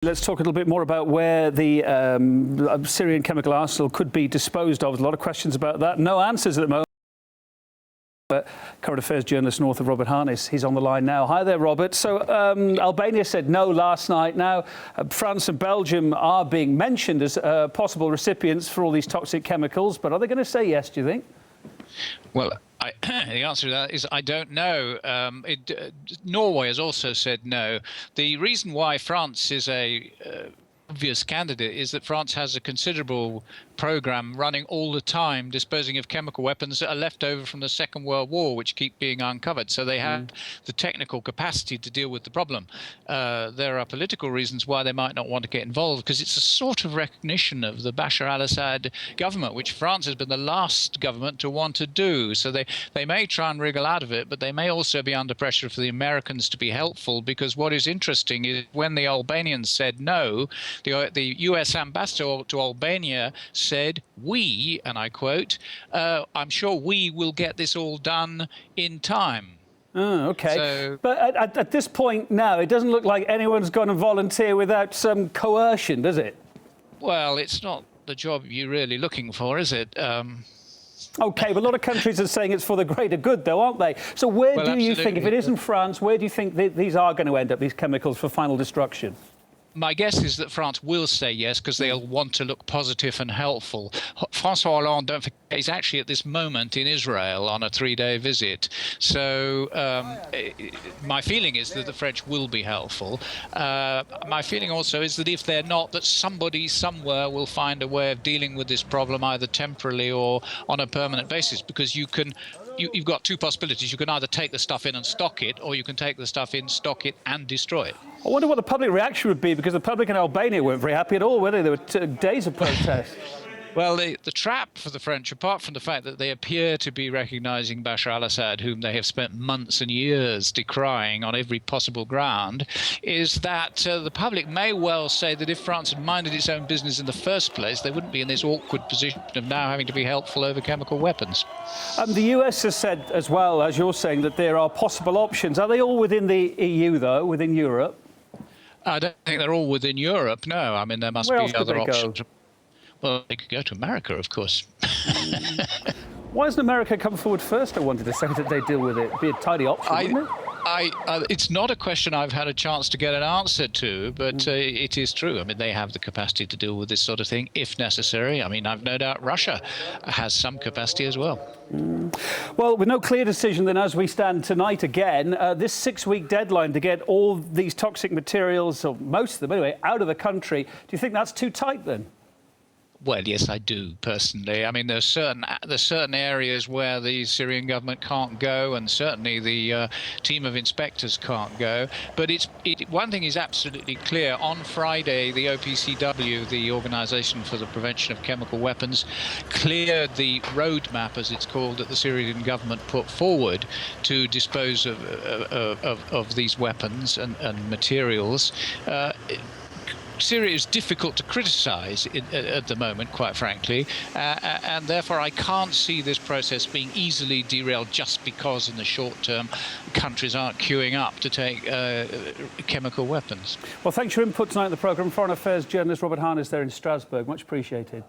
Let's talk a little bit more about where the Syrian chemical arsenal could be disposed of. There's a lot of questions about that. No answers at the moment. Current affairs journalist north of Robert Harneis. He's on the line now. Hi there, Robert. So Albania said no last night. Now France and Belgium are being mentioned as possible recipients for all these toxic chemicals. But are they going to say yes, do you think? Well, the answer to that is I don't know. Norway has also said no. The reason why France is a obvious candidate is that France has a considerable program running all the time disposing of chemical weapons that are left over from the Second World War, which keep being uncovered. So they have the technical capacity to deal with the problem. There are political reasons why they might not want to get involved, because it's a sort of recognition of the Bashar al-Assad government, which France has been the last government to want to do. So they may try and wriggle out of it, but they may also be under pressure for the Americans to be helpful, because what is interesting is when the Albanians said no, the US ambassador to Albania said, "We," and I quote, "I'm sure we will get this all done in time." Oh, OK. So, but at this point now, it doesn't look like anyone's going to volunteer without some coercion, does it? well, it's not the job you're really looking for, is it? OK, but a lot of countries are saying it's for the greater good, though, aren't they? So where do you think, if it isn't France, where do you think these are going to end up, these chemicals, for final destruction? My guess is that France will say yes, because they'll want to look positive and helpful. François Hollande, don't forget, is actually at this moment in Israel on a 3-day visit. So my feeling is that the French will be helpful. My feeling also is that if they're not, that somebody somewhere will find a way of dealing with this problem, either temporarily or on a permanent basis, because you've got two possibilities. You can either take the stuff in and stock it, or you can take the stuff in, stock it, and destroy it. I wonder what the public reaction would be, because the public in Albania weren't very happy at all, were they? There were days of protest. Well, the trap for the French, apart from the fact that they appear to be recognising Bashar al-Assad, whom they have spent months and years decrying on every possible ground, is that the public may well say that if France had minded its own business in the first place, they wouldn't be in this awkward position of now having to be helpful over chemical weapons. The US has said as well, as you're saying, that there are possible options. Are they all within the EU, though, within Europe? I don't think they're all within Europe, no. I mean, there must be other options. Well, they could go to America, of course. Why hasn't America come forward first, I wanted to say, that they deal with it? It'd be a tidy option, wouldn't it? It's not a question I've had a chance to get an answer to, but it is true. I mean, they have the capacity to deal with this sort of thing, if necessary. I mean, I've no doubt Russia has some capacity as well. Well, with no clear decision, then, as we stand tonight again, this 6-week deadline to get all these toxic materials, or most of them anyway, out of the country, do you think that's too tight, then? Well, yes, I do, personally. I mean, there's certain areas where the Syrian government can't go, and certainly the team of inspectors can't go. But one thing is absolutely clear. On Friday, the OPCW, the Organisation for the Prevention of Chemical Weapons, cleared the roadmap, as it's called, that the Syrian government put forward to dispose of these weapons and materials. Syria is difficult to criticise at the moment, quite frankly, and therefore I can't see this process being easily derailed just because in the short term countries aren't queuing up to take chemical weapons. Well, thanks for your input tonight in the programme. Foreign Affairs journalist Robert Harneis there in Strasbourg. Much appreciated.